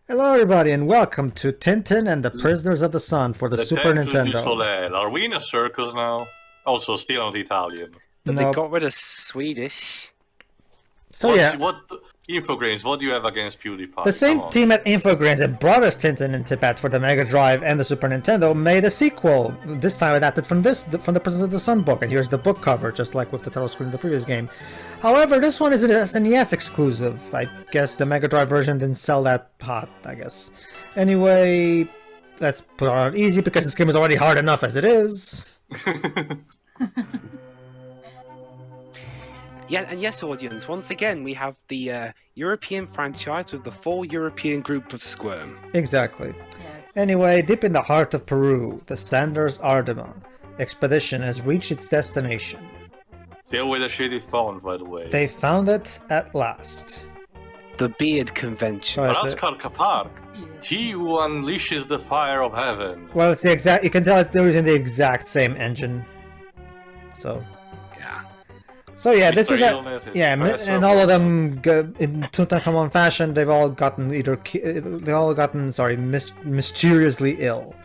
Hello everybody and welcome to Tintin and the Prisoners of the Sun for the Super Temple du Nintendo. Soleil. Are we in a circus now? Also, still not Italian. But they Nope. got rid of Swedish. So yeah, What Infogrames? What do you have against PewDiePie? the same Come on. team at Infogrames that brought us Tintin in Tibet for the Mega Drive and the Super Nintendo made a sequel, this time adapted from the Prisoners of the Sun book, and here's the book cover, just like with the title screen of the previous game. However, this one is an SNES exclusive. I guess the Mega Drive version didn't sell that hot, I guess. Anyway, let's put it on easy because this game is already hard enough as it is. Yeah, and yes, audience, once again, we have the European franchise with the full European group of SCWRM. Exactly. Yes. Anyway, deep in the heart of Peru, the Sanders Ardema expedition has reached its destination. Still with a shitty phone, by the way. They found it at last. The Beard Convention. Right, Raskar Kapar, he who unleashes the fire of heaven. well, it's the exact. You can tell they're using the exact same engine. So yeah, this is and all of them in Tutankhamun fashion. They've all gotten mysteriously ill.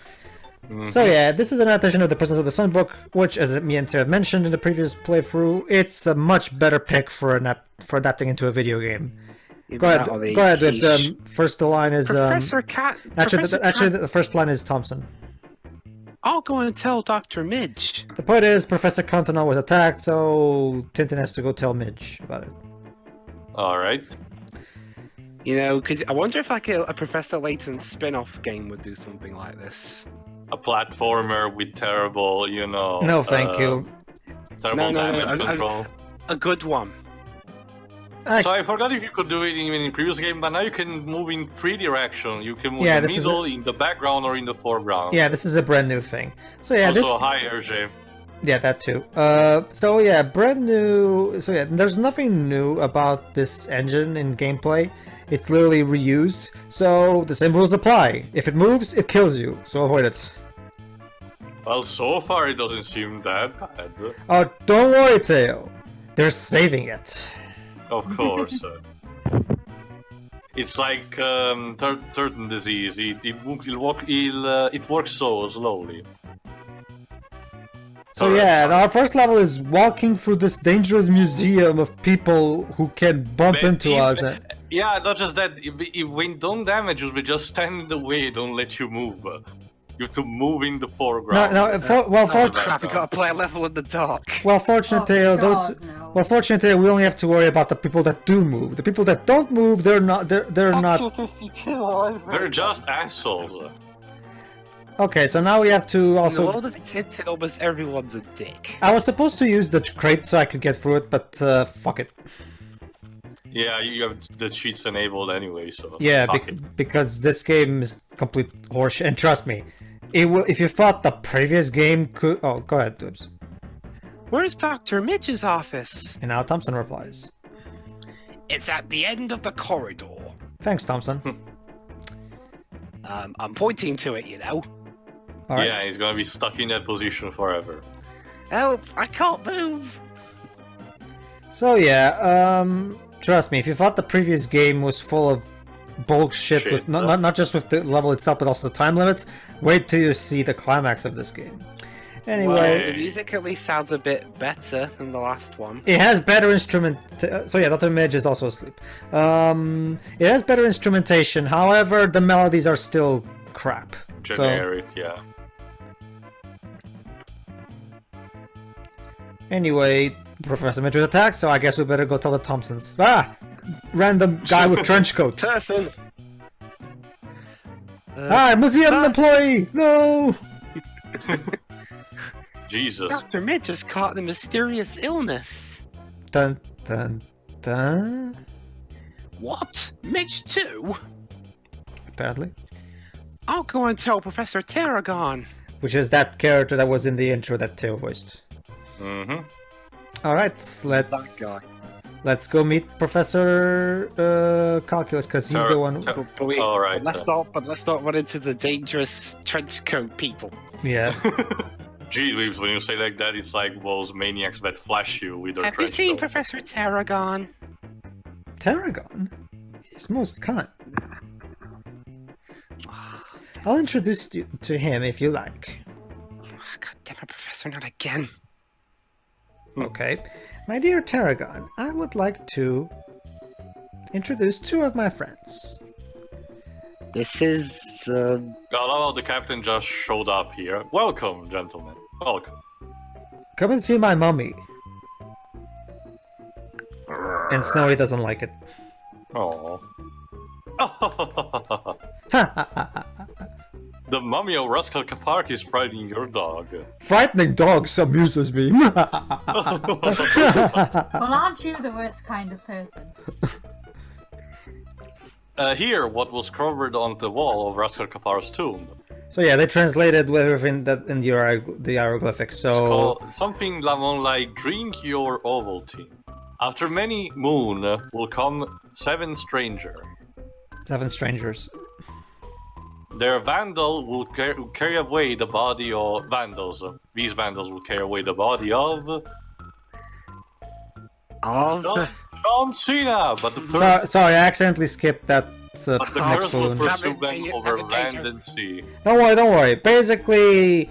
So yeah, this is an adaptation of the Prisoners of the Sun book, which, as me and Sarah mentioned in the previous playthrough, it's a much better pick for adapting into a video game. Go ahead, Dibs. First, the line is Professor Cat. actually, the first line is Thompson. I'll go and tell Dr. Midge. The point is, Professor Cantona was attacked, so Tintin has to go tell Midge about it. Alright. You know, because I wonder if like a Professor Layton spin-off game would do something like this. A platformer with terrible, you know... No, thank you. Terrible damage control. A good one. So I forgot if you could do it even in previous game, but now you can move in 3 directions. You can move in the middle, in the background, or in the foreground. Yeah, this is a brand new thing. So yeah, also, hi, Hergé. Yeah, that too. So yeah, brand new. So yeah, there's nothing new about this engine in gameplay. It's literally reused. So the same rules apply. If it moves, it kills you. So avoid it. Well, so far it doesn't seem that bad. Oh, don't worry, Teo. They're saving it. Of course. It's like Turton disease. It works so slowly. So yeah, our first level is walking through this dangerous museum of people who can bump into us. Yeah, not just that. When don't damage you, but just stand in the way. Don't let you move. You have to move in the foreground. Crap, we gotta play a level in the dark. Well, fortunately, we only have to worry about the people that do move. The people that don't move, they're not. They're just assholes. Okay, so now we have to also. In all the kids, almost everyone's a dick. I was supposed to use the crate so I could get through it, but fuck it. Yeah, you have the cheats enabled anyway, so. Yeah, because this game is complete horseshit, and trust me, it will. If you thought the previous game could, oh, go ahead, Dibs. Where's Dr. Midge's office? And now Thompson replies. It's at the end of the corridor. Thanks, Thompson. I'm pointing to it, you know. All right. Yeah, he's gonna be stuck in that position forever. Help! I can't move. So yeah, trust me, if you thought the previous game was full of bullshit with not just with the level itself, but also the time limits, wait till you see the climax of this game. Anyway, the music at least sounds a bit better than the last one. It has better instrument. So yeah, Dr. Midge is also asleep. It has better instrumentation. However, the melodies are still crap. Generic, yeah. Anyway, Professor Midge was attacked, so I guess we better go tell the Thompsons. Ah! Random guy with trench coat. Person. Hi, museum employee! No! Jesus. Dr. Midge has caught the mysterious illness. Dun dun dun. What? Midge too? Apparently. I'll go and tell Professor Tarragon. Which is that character that was in the intro that Theo voiced. Mm-hmm. Alright, let's go meet Professor Calculus, because he's the one. Alright. Let's not run into the dangerous trench coat people. Yeah. Gee, Weebs, when you say like that, it's like those maniacs that flash you with their Have you seen coat. Professor Tarragon? Tarragon? He's most kind. I'll introduce you to him if you like. God damn it, Professor, not again. Okay. My dear Tarragon, I would like to introduce 2 of my friends. This is, Oh, the captain just showed up here. Welcome, gentlemen. Welcome. Come and see my mummy. And Snowy doesn't like it. Oh. The mummy of Rascal Park is frightening your dog. Frightening dogs amuses me. Well, aren't you the worst kind of person? Here, what was covered on the wall of Rascal Kapar's tomb. So yeah, they translated everything that in the hieroglyphics. So Something like drink your Ovaltine. After many moon will come 7 stranger. 7 strangers. Their vandal will carry away the body of vandals. These vandals will carry away the body of John Cena. But the sorry, I accidentally skipped that. but the next curse will one. pursue them over land and sea. Don't worry. Basically,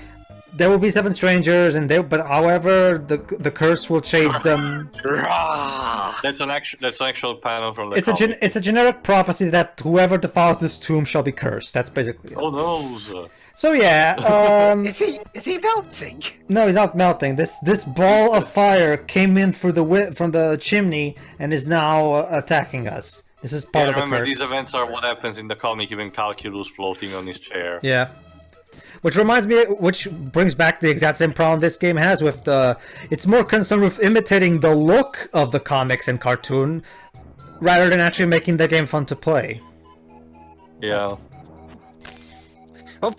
there will be 7 strangers, and but however, the curse will chase them. That's an actual panel from the. It's a generic prophecy that whoever defiles this tomb shall be cursed. That's basically it. Oh no! So yeah, is he melting? no, he's not melting. This ball of fire came in through from the chimney and is now attacking us. This is part of the remember, curse. these events are what happens in the comic, even Calculus floating on his chair. Yeah. Which reminds me, which brings back the exact same problem this game has with the... It's more concerned with imitating the look of the comics and cartoon, rather than actually making the game fun to play. Yeah. Oh,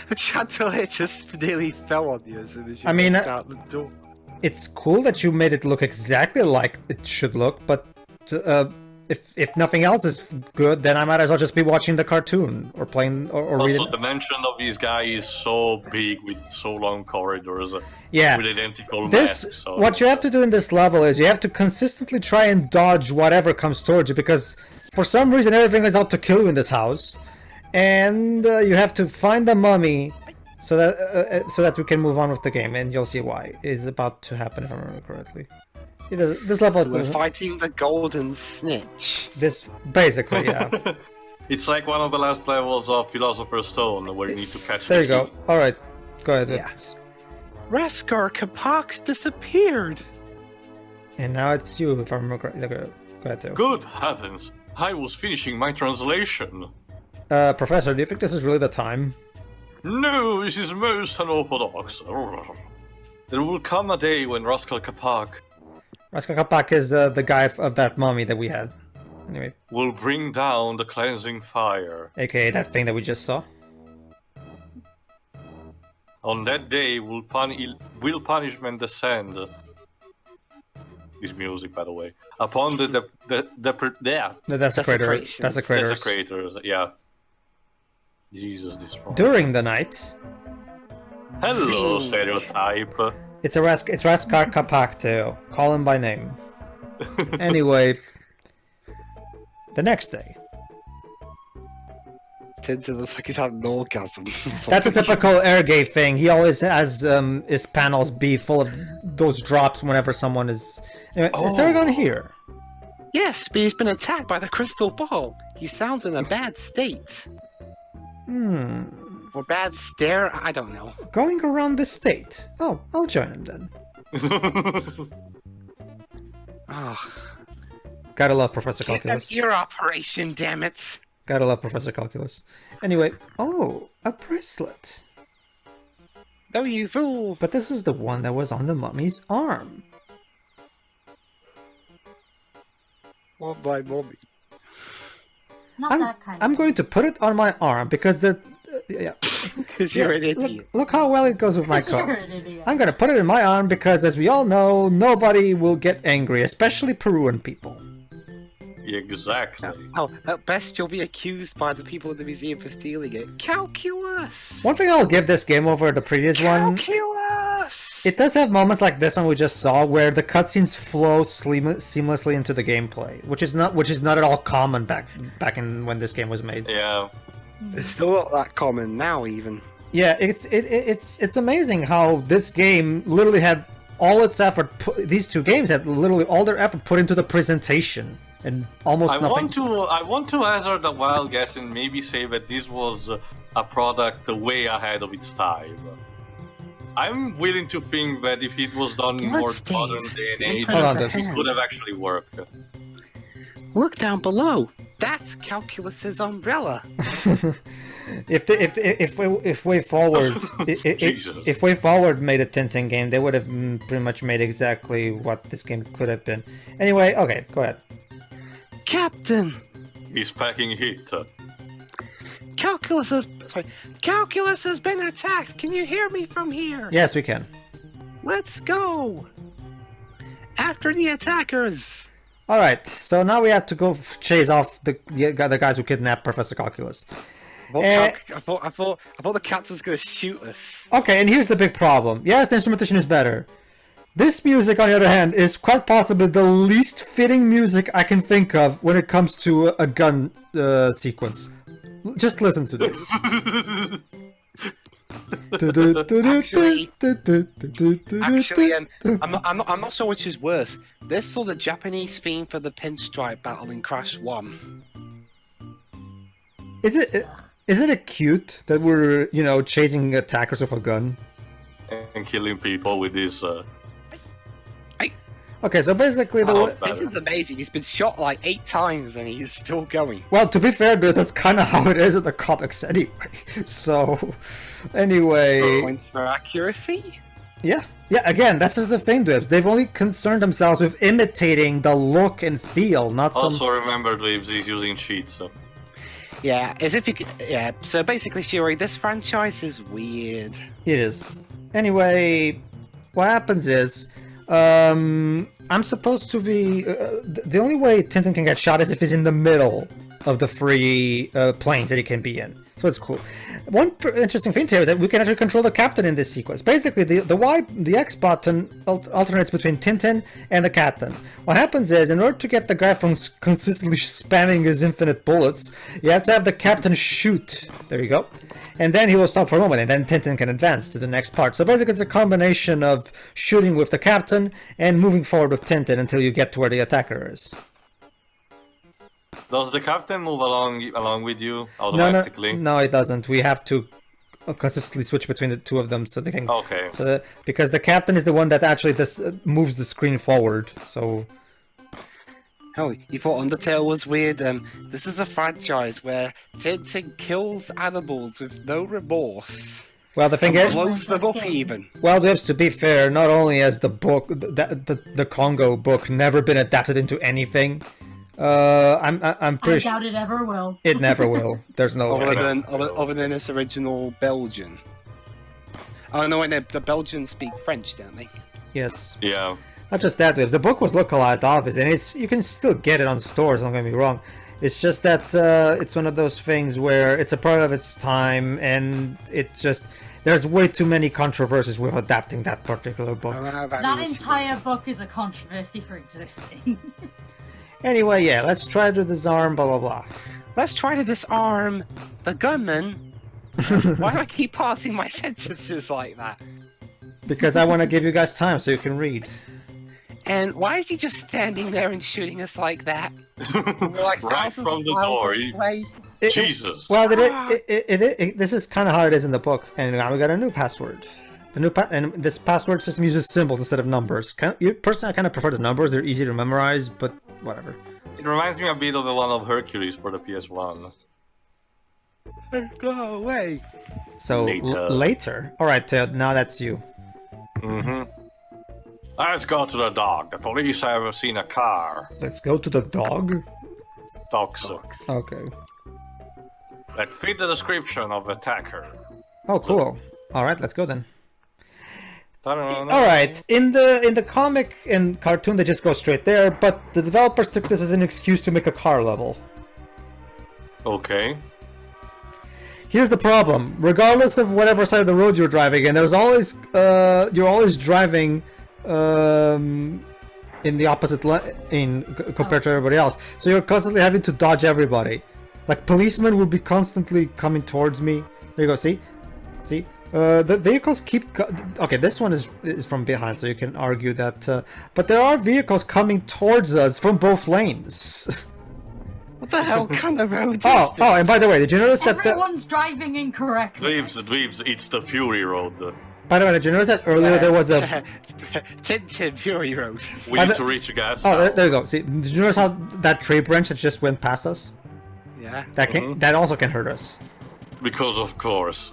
the chandelier just nearly fell on you as soon as you walked out the door. It's cool that you made it look exactly like it should look, but... If nothing else is good, then I might as well just be watching the cartoon or playing or reading. Also, the mention of these guys is so big with so long corridors. Yeah. With identical masks. So what you have to do in this level is you have to consistently try and dodge whatever comes towards you, because for some reason everything is out to kill you in this house, and you have to find the mummy so that we can move on with the game, and you'll see why is about to happen if I remember correctly. This level is... We're fighting the golden snitch. This, basically, yeah. It's like one of the last levels of Philosopher's Stone, where you need to catch There you go. Alright, go ahead. Yeah. Raskar Kapak's disappeared! And now it's you, if I remember correctly. Go ahead, Theo. Good heavens! I was finishing my translation. Professor, do you think this is really the time? No, this is most unorthodox. There will come a day when Rascal Kapak... Rascal Kapak is the guy of that mummy that we had. Anyway. Will bring down the cleansing fire. AKA that thing that we just saw. On that day will punishment descend. This music, by the way. Upon the desecrators. Desecrators, yeah. Jesus, this is wrong. During the night. Hello, stereotype. It's Raskar Kapak, Theo. Call him by name. Anyway. The next day. Tintin looks like he's had an orgasm. That's a typical Airgate thing. He always has his panels be full of those drops whenever someone is... Anyway, is Tarragon here? Yes, but he's been attacked by the crystal ball. He sounds in a bad state. Or bad stare? I don't know. Going around the state. Oh, I'll join him then. Gotta love Professor Calculus. Your operation, damn it. Gotta love Professor Calculus. Anyway, a bracelet. No, you fool. But this is the one that was on the mummy's arm. What by mommy? I'm going to put it on my arm because because you're an idiot. Look how well it goes with my car. I'm gonna put it in my arm because, as we all know, nobody will get angry, especially Peruvian people. Exactly. Oh, at best you'll be accused by the people in the museum for stealing it. Calculus! One thing I'll give this game over the previous one... Calculus! It does have moments like this one we just saw where the cutscenes flow seamlessly into the gameplay, which is not at all common back in when this game was made. Yeah. It's still not that common now, even. Yeah, it's amazing how this game literally had all its effort. These two games had literally all their effort put into the presentation, and almost nothing. I want to hazard a wild guess and maybe say that this was a product way ahead of its time. I'm willing to think that if it was done in more modern day and age, this would have actually worked. Look down below. That's Calculus's umbrella. If Way Forward, if Way Forward made a Tintin game, they would have pretty much made exactly what this game could have been. Anyway, okay, go ahead. Captain. He's packing heat. Calculus has been attacked. Can you hear me from here? Yes, we can. Let's go. After the attackers. All right, so now we have to go chase off the guys who kidnapped Professor Calculus. I thought the cat was going to shoot us. Okay, and here's the big problem. Yes, the instrumentation is better. This music, on the other hand, is quite possibly the least fitting music I can think of when it comes to a gun sequence. Just listen to this. Actually, I'm not sure which is worse. This or the Japanese theme for the pinstripe battle in Crash 1. Is it cute that we're chasing attackers with a gun and killing people with this? Okay, so basically this is amazing. He's been shot like 8 times and he's still going. Well, to be fair, but that's kind of how it is in the comics anyway. So, anyway. Points for accuracy? Yeah. Again, that's just the thing, Dwebs. They've only concerned themselves with imitating the look and feel, not some. Also, remember, Dwebs, he's using cheats. So. Yeah, as if you could. Yeah. So basically, Shuri, this franchise is weird. It is. Anyway, what happens is. I'm supposed to be... the only way Tintin can get shot is if he's in the middle of the free planes that he can be in. So it's cool. One interesting thing here is that we can actually control the captain in this sequence. Basically, the X button alternates between Tintin and the captain. What happens is, in order to get the guy from consistently spamming his infinite bullets, you have to have the captain shoot. There you go. And then he will stop for a moment, and then Tintin can advance to the next part. So basically, it's a combination of shooting with the captain and moving forward with Tintin until you get to where the attacker is. Does the captain move along with you automatically? No, it doesn't. We have to consistently switch between the two of them so they can. Okay. So because the captain is the one that actually moves the screen forward. So. Oh, you thought Undertale was weird? This is a franchise where Tintin kills animals with no remorse. Well, the thing is, blows them up even. Well, to be fair, not only has the book, the Congo book, never been adapted into anything. I'm pretty sure. I doubt it ever will. It never will. There's no way. Other than its original Belgian. Oh no, the Belgians speak French, don't they? Yes. Yeah. Not just that, the book was localized, obviously, and you can still get it on stores. Don't get me wrong. It's just that it's one of those things where it's a part of its time, and there's way too many controversies with adapting that particular book. That entire book is a controversy for existing. Anyway, yeah, let's try to disarm, blah blah blah. Let's try to disarm the gunman. Why do I keep passing my sentences like that? Because I want to give you guys time so you can read. And why is he just standing there and shooting us like that? We're like right from the door. Jesus. Well, this is kind of how it is in the book, and now we got a new password. And this password system uses symbols instead of numbers. Personally, I kind of prefer the numbers. They're easy to memorize, but whatever. It reminds me a bit of the one of Hercules for the PS1. Let's go away. So later. All right, now that's you. Let's go to the dog. The police have seen a car. Let's go to the dog? Dogs. Okay. That fit the description of attacker. Oh, cool. Alright, let's go then. Alright, in the comic and cartoon they just go straight there, but the developers took this as an excuse to make a car level. Okay. Here's the problem. Regardless of whatever side of the road you're driving in, there's always you're always driving in the opposite lane compared to everybody else. So you're constantly having to dodge everybody. Like, policemen will be constantly coming towards me. There you go, see? See? The vehicles keep... Okay, this one is from behind, so you can argue that... but there are vehicles coming towards us from both lanes. What the hell kind of road is Oh, this? and by the way, did you notice that... Everyone's driving incorrectly. Dweebs, it's the Fury Road. By the way, did you notice that earlier there was a... Tintin Fury Road. We need to reach a gas Oh, station. there you go. See, did you notice how that tree branch that just went past us? Yeah. That can that also can hurt us. Because of course.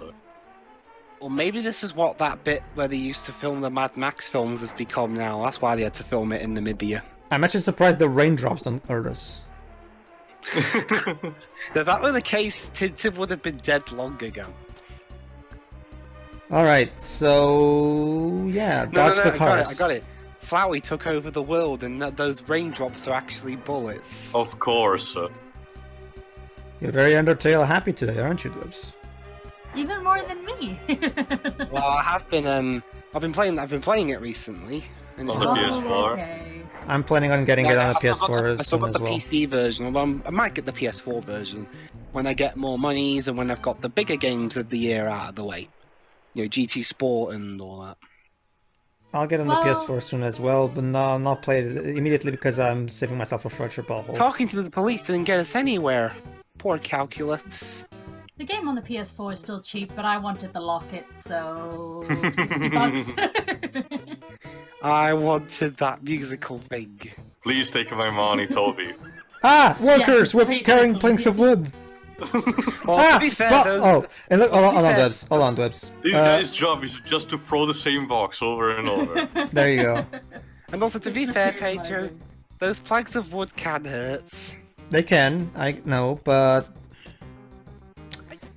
Or maybe this is what that bit where they used to film the Mad Max films has become now. That's why they had to film it in Namibia. I'm actually surprised the raindrops don't hurt us. If that were the case, Tintin would have been dead long ago. Alright, so... yeah, dodge the cars. I got it. Flowey took over the world, and those raindrops are actually bullets. Of course. You're very Undertale happy today, aren't you, Dibs? Even more than me. Well, I have been. I've been playing it recently. And it's On the not- PS4. Okay. I'm planning on getting it on the PS4 I still soon got as the well. PC version, although I might get the PS4 version when I get more monies and when I've got the bigger games of the year out of the way. You know, GT Sport and all that. I'll get on the Well- PS4 soon as well, but no, I'll not play it immediately because I'm saving myself a future bubble. Talking to the police didn't get us anywhere. Poor calculus. The game on the PS4 is still cheap, but I wanted the locket, so $60. I wanted that musical thing. Please take my money, Toby. Ah! Workers Yeah, with basically. carrying planks of wood! Well, to be fair, those... Oh, and look, hold on, fair- Dibs. Hold on, Dibs. This guy's job is just to throw the same box over and over. There you go. And also, to be fair, Pedro, those planks of wood can hurt. They can, I know, but...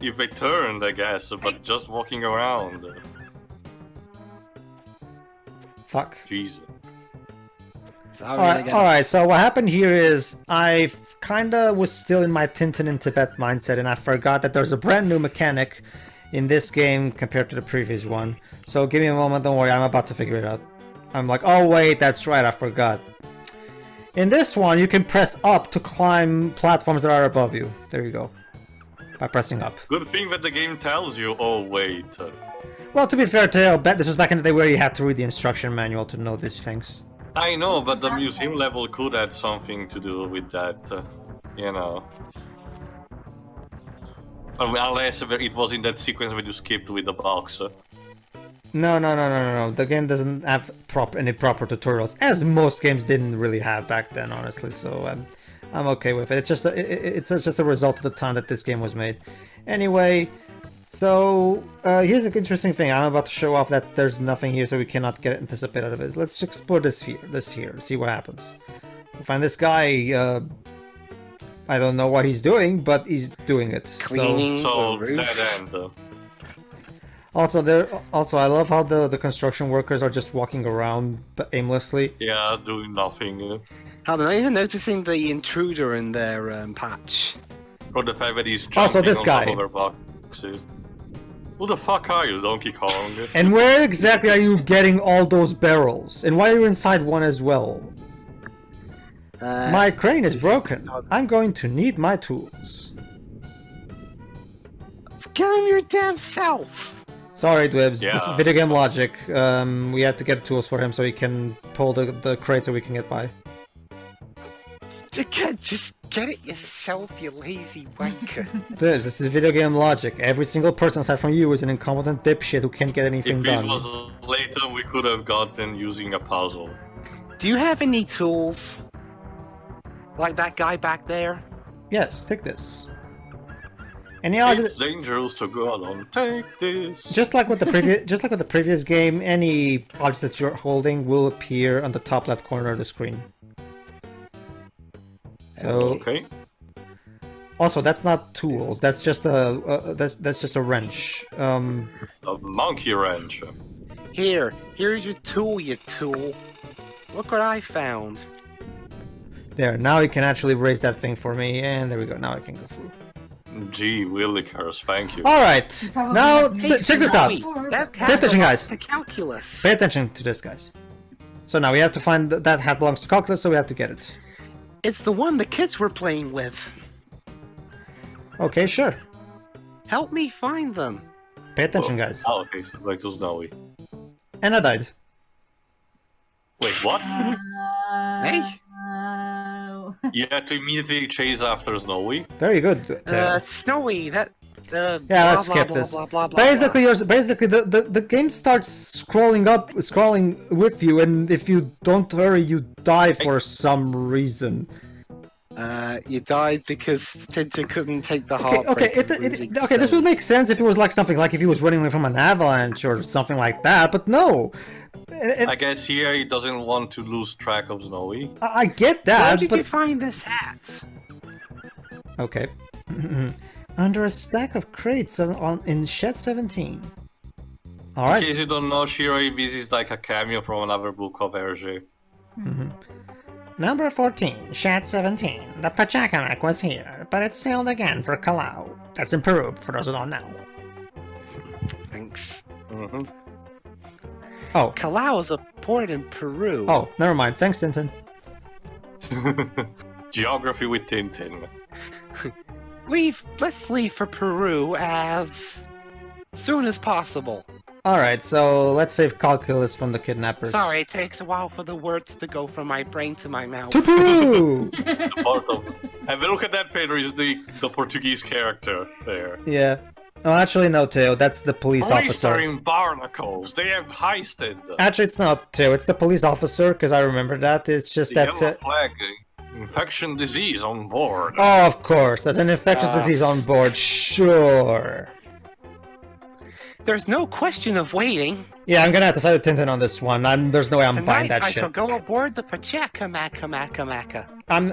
If they turned, I guess, but just walking around. Fuck. Jesus. So I'm gonna get Alright, so what happened here is I kinda was still in my Tintin in Tibet mindset and I forgot that there's a brand new mechanic in this game compared to the previous one. So give me a moment, don't worry, I'm about to figure it out. I'm like, oh wait, that's right, I forgot. In this one, you can press up to climb platforms that are above you. There you go. By pressing up. Good thing that the game tells you, oh wait. Well, to be fair, Teo, this was back in the day where you had to read the instruction manual to know these things. I know, but the museum level could have something to do with that, you know. Unless it was in that sequence where you skipped with the box. No. The game doesn't have any proper tutorials, as most games didn't really have back then, honestly. So I'm okay with it. It's just a result of the time that this game was made. Anyway, so here's an interesting thing. I'm about to show off that there's nothing here, so we cannot get anticipate out of it. Let's explore this here, see what happens. We find this guy. I don't know what he's doing, but he's doing it. cleaning So, the roof. dead end. Also, I love how the construction workers are just walking around aimlessly. Yeah, doing nothing. How they're not even noticing the intruder in their patch. Or the fact that he's jumping Also, this on top guy. of their boxes. Who the fuck are you, Donkey Kong? And where exactly are you getting all those barrels? And why are you inside one as well? My crane is broken. I'm going to need my tools. Get him your damn self! Sorry, Dwebs. This is Yeah. video game logic. We have to get tools for him so he can pull the crate so we can get by. Just get it yourself, you lazy wanker. Dwebs, this is video game logic. Every single person aside from you is an incompetent dipshit who can't get anything If this done. was later, we could have gotten using a puzzle. Do you have any tools? Like that guy back there? Yes, take this. Any object. It's dangerous to go alone. Take this. Just like with the previous game, any object that you're holding will appear on the top left corner of the screen. So Okay. also that's not tools. That's just that's just a wrench. A monkey wrench. Here's your tool, you tool. Look what I found. There. Now you can actually raise that thing for me, and there we go. Now I can go through. Gee, Willikers, thank you. All right. Probably Now makes check this out. That Pay attention, guys. to calculus. Pay attention to this, guys. So now we have to find that hat belongs to calculus, so we have to get it. It's the one the kids were playing with. Okay, sure. Help me find them. Pay attention, guys. Oh, okay, so like to Snowy. And I died. Wait, what? Hey? You had to immediately chase after Snowy? Very good, Tail. Snowy, that. Yeah, blah, let's blah, skip blah, this. blah, blah, blah, Basically, the game starts scrolling with you, and if you don't hurry, you die for some reason. You died because Tintin couldn't take the heartbreak. Okay, this would make sense if it was like something like if he was running away from an avalanche or something like that, but no. I guess here he doesn't want to lose track of Snowy. I get Where that, did but you find this hat? okay. Under a stack of crates in Shed 17. In Alright. case you don't know, Shiroi visits like a cameo from another book of Hergé. Number 14, Shed 17. The Pachacamac was here, but it sailed again for Callao. That's in Peru, for those who don't know. Thanks. Oh. Callao is a port in Peru. Oh, never mind. Thanks, Tintin. Geography with Tintin. Let's leave for Peru as soon as possible. Alright, so let's save calculus from the kidnappers. Sorry, it takes a while for the words to go from my brain to my mouth. To Peru! Have a look at that, Pedro. Is the Portuguese character there? Yeah. Oh, actually, no, Teo. That's the police officer. Oyster in barnacles. They have heisted. Actually, it's not Teo. It's the police officer, because I remember that. It's just The that. yellow flag. Infection disease on board. Oh, of course. There's an infectious disease on board. Sure. There's no question of waiting. Yeah, I'm gonna have to side with Tintin on this one. There's no way I'm buying Tonight that I shit. shall go aboard the Pachacamac. I'm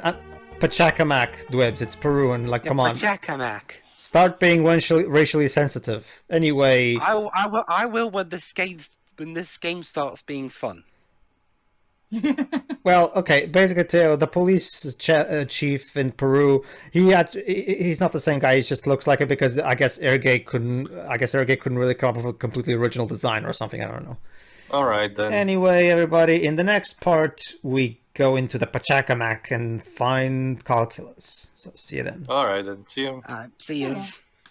Pachacamac, Dwebs. It's Peruvian. Like, come on. Pachacamac. Start being racially sensitive. Anyway. I will when this game starts being fun. Well, okay. Basically, Teo, the police chief in Peru, he's not the same guy. He just looks like it because I guess Ergay couldn't really come up with a completely original design or something. I don't know. All right then. Anyway, everybody, in the next part, we go into the Pachacamac and find calculus. So see you then. All right then. See you. See yous.